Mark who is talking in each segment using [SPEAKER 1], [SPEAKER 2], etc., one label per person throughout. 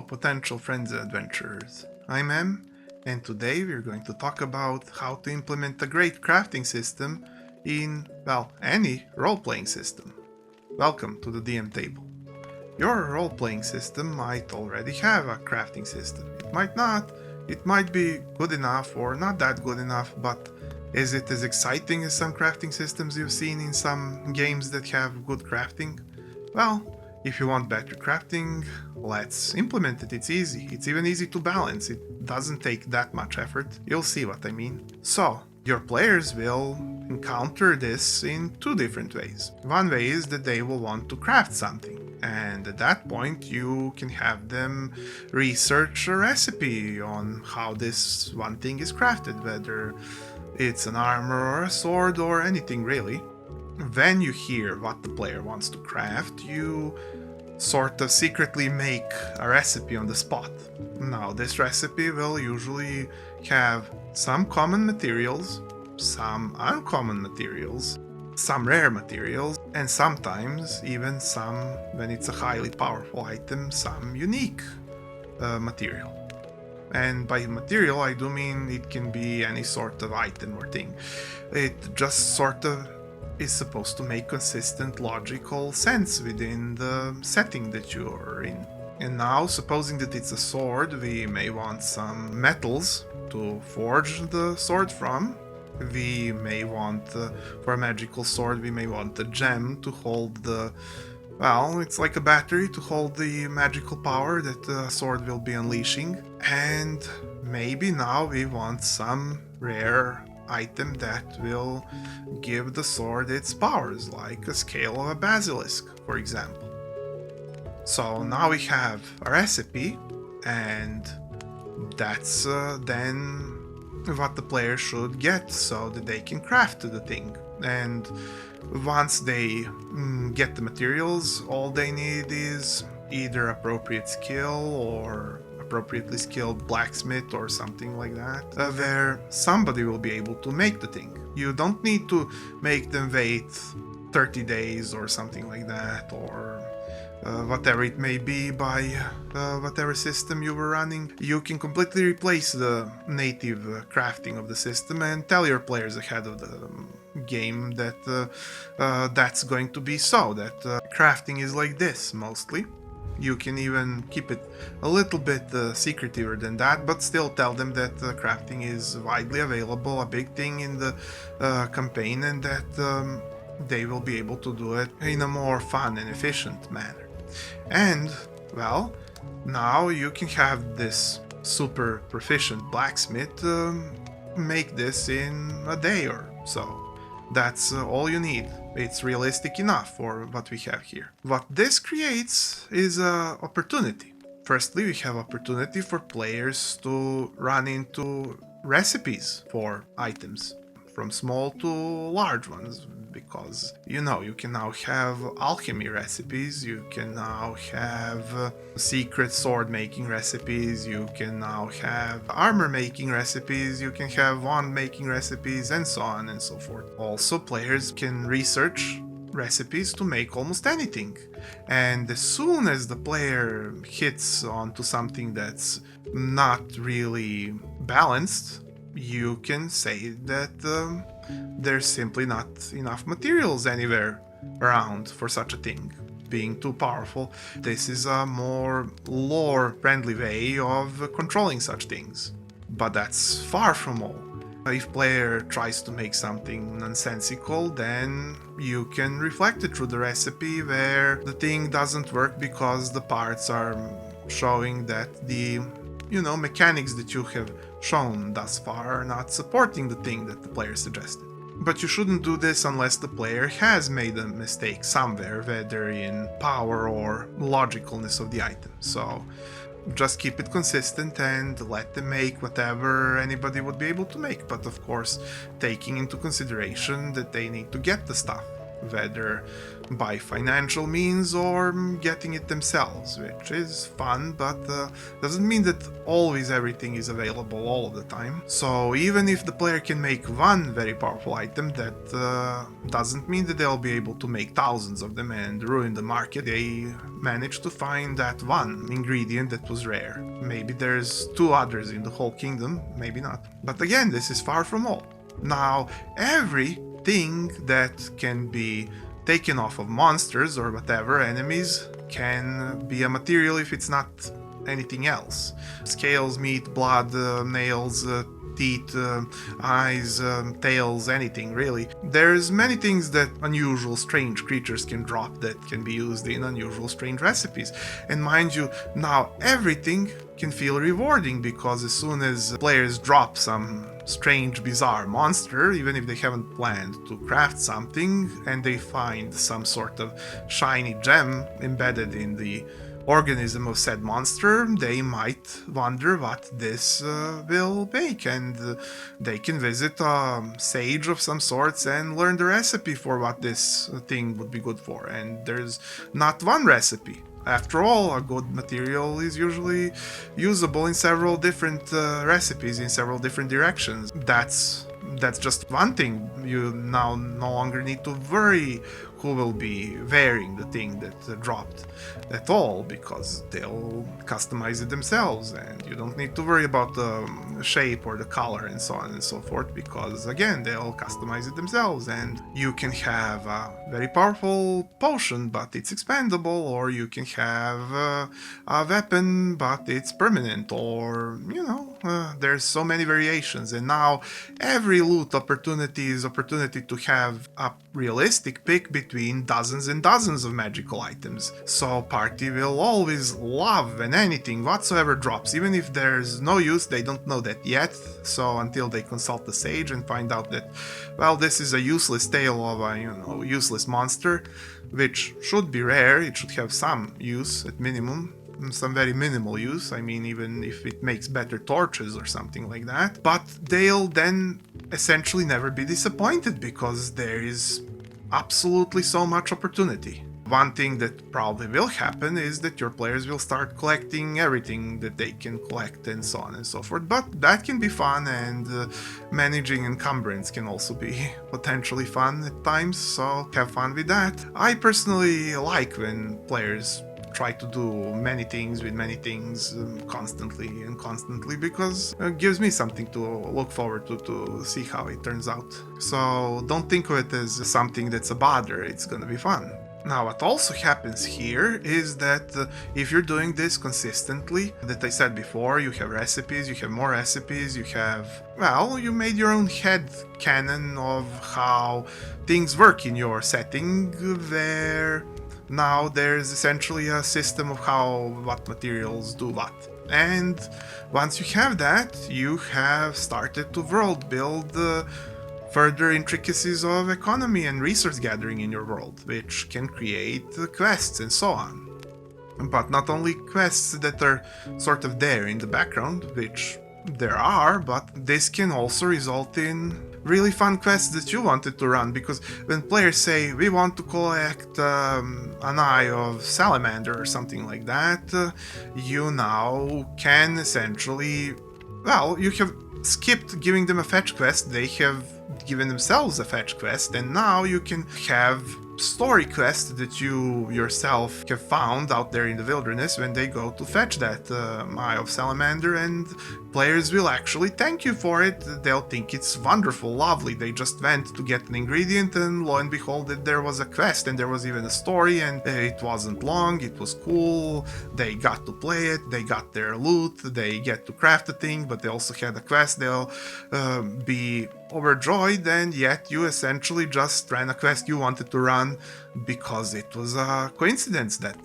[SPEAKER 1] potential friends and adventurers. I'm Em, and today we're going to talk about how to implement a great crafting system in, well, any role-playing system. Welcome to the DM table. Your role-playing system might already have a crafting system. It might not, it might be good enough or not that good enough, but is it as exciting as some crafting systems you've seen in some games that have good crafting? Well, if you want better crafting, let's implement it. It's easy. It's even easy to balance. It doesn't take that much effort. You'll see what I mean. So, your players will encounter this in two different ways. One way is that they will want to craft something, and at that point you can have them research a recipe on how this one thing is crafted, whether it's an armor or a sword or anything really. When you hear what the player wants to craft, you sort of secretly make a recipe on the spot. Now, this recipe will usually have some common materials, some uncommon materials, some rare materials, and sometimes even some, when it's a highly powerful item, some unique material. And by material, I do mean it can be any sort of item or thing. It just sort of is supposed to make consistent logical sense within the setting that you are in. And now, supposing that it's a sword, we may want some metals to forge the sword from. We may want, for a magical sword, we may want a gem to hold the, well, it's like a battery to hold the magical power that the sword will be unleashing. And maybe now we want some rare item that will give the sword its powers, like a scale of a basilisk, for example. So now we have a recipe, and that's then what the player should get so that they can craft the thing. And once they get the materials, all they need is either appropriate skill or appropriately skilled blacksmith or something like that, where somebody will be able to make the thing. You don't need to make them wait 30 days or something like that, or whatever it may be by whatever system you were running. You can completely replace the native crafting of the system and tell your players ahead of the game that that's going to be so, that crafting is like this mostly. You can even keep it a little bit secretiver than that, but still tell them that crafting is widely available, a big thing in the campaign, and that they will be able to do it in a more fun and efficient manner. And, well, now you can have this super proficient blacksmith make this in a day or so. That's all you need. It's realistic enough for what we have here. What this creates is an opportunity. Firstly, we have opportunity for players to run into recipes for items, from small to large ones, because you can now have alchemy recipes, you can now have secret sword making recipes, you can now have armor making recipes, you can have wand making recipes, and so on and so forth. Also, players can research recipes to make almost anything, and as soon as the player hits onto something that's not really balanced, you can say that there's simply not enough materials anywhere around for such a thing, being too powerful. This is a more lore-friendly way of controlling such things, but that's far from all. If player tries to make something nonsensical, then you can reflect it through the recipe where the thing doesn't work because the parts are showing that the mechanics that you have shown thus far are not supporting the thing that the player suggested. But you shouldn't do this unless the player has made a mistake somewhere, whether in power or logicalness of the item. So just keep it consistent and let them make whatever anybody would be able to make, but of course taking into consideration that they need to get the stuff, whether by financial means or getting it themselves, which is fun, but doesn't mean that always everything is available all of the time. So even if the player can make one very powerful item, that doesn't mean that they'll be able to make thousands of them and ruin the market. They managed to find that one ingredient that was rare. Maybe there's two others in the whole kingdom, maybe not. But again, this is far from all. Now, everything that can be taken off of monsters or whatever enemies can be a material if it's not anything else. Scales, meat, blood, nails, teeth, eyes, tails, anything really. There's many things that unusual, strange creatures can drop that can be used in unusual, strange recipes. And mind you, now everything can feel rewarding, because as soon as players drop some strange, bizarre monster, even if they haven't planned to craft something, and they find some sort of shiny gem embedded in the organism of said monster, they might wonder what this will make, and they can visit a sage of some sorts and learn the recipe for what this thing would be good for. And there's not one recipe. After all, a good material is usually usable in several different recipes in several different directions. That's just one thing. You now no longer need to worry who will be wearing the thing that dropped at all, because they'll customize it themselves, and you don't need to worry about the shape or the color and so on and so forth, because again, they'll customize it themselves. And you can have a very powerful potion but it's expandable, or you can have a weapon but it's permanent, or there's so many variations. And now every loot opportunity is opportunity to have a realistic pick between dozens and dozens of magical items. So party will always love when anything whatsoever drops, even if there's no use. They don't know that yet, so until they consult the sage and find out that, well, this is a useless tale of a useless monster, which should be rare. It should have some use at minimum, some very minimal use. I mean, even if it makes better torches or something like that. But they'll then essentially never be disappointed, because there is absolutely so much opportunity. One thing that probably will happen is that your players will start collecting everything that they can collect and so on and so forth. But that can be fun, and managing encumbrance can also be potentially fun at times, so have fun with that. I personally like when players try to do many things with many things constantly, because it gives me something to look forward to see how it turns out. So don't think of it as something that's a bother. It's gonna be fun. Now, what also happens here is that if you're doing this consistently, that I said before, you have recipes, you have more recipes, you made your own head canon of how things work in your setting, where now there's essentially a system of what materials do what. And once you have that, you have started to world build further intricacies of economy and resource gathering in your world, which can create quests and so on. But not only quests that are sort of there in the background, which there are, but this can also result in really fun quests that you wanted to run, because when players say, we want to collect an eye of salamander or something like that, you now can essentially, you have skipped giving them a fetch quest, they have given themselves a fetch quest, and now you can have story quests that you yourself have found out there in the wilderness when they go to fetch that Eye of Salamander, and players will actually thank you for it. They'll think it's wonderful, lovely. They just went to get an ingredient, and lo and behold, there was a quest, and there was even a story, and it wasn't long, it was cool. They got to play it, they got their loot, they get to craft the thing, but they also had a quest. They'll be overjoyed, and yet you essentially just ran a quest you wanted to run because it was a coincidence that,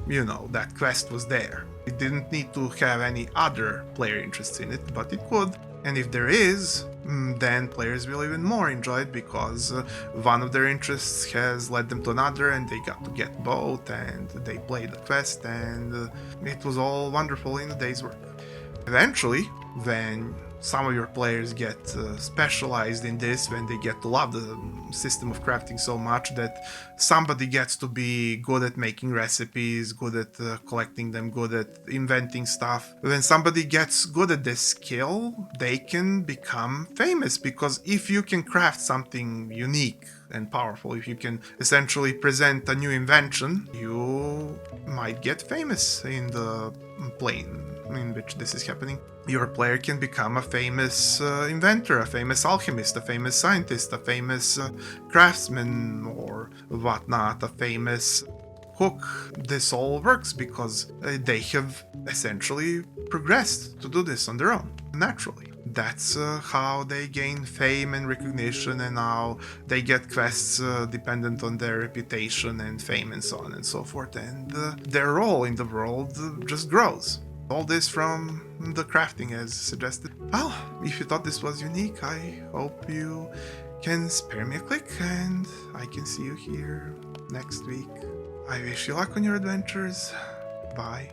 [SPEAKER 1] that quest was there. It didn't need to have any other player interests in it, but it could. And if there is, then players will even more enjoy it, because one of their interests has led them to another, and they got to get both, and they played the quest, and it was all wonderful in a day's work. Eventually, when some of your players get specialized in this when they get to love the system of crafting so much that somebody gets to be good at making recipes, good at collecting them, good at inventing stuff. When somebody gets good at this skill, they can become famous, because if you can craft something unique and powerful, if you can essentially present a new invention, you might get famous in the plane in which this is happening. Your player can become a famous inventor, a famous alchemist, a famous scientist, a famous craftsman or whatnot, a famous cook. This all works because they have essentially progressed to do this on their own, naturally. That's how they gain fame and recognition, and how they get quests dependent on their reputation and fame and so on and so forth, and their role in the world just grows. All this from the crafting as suggested. Well, if you thought this was unique, I hope you can spare me a click, and I can see you here next week. I wish you luck on your adventures. Bye.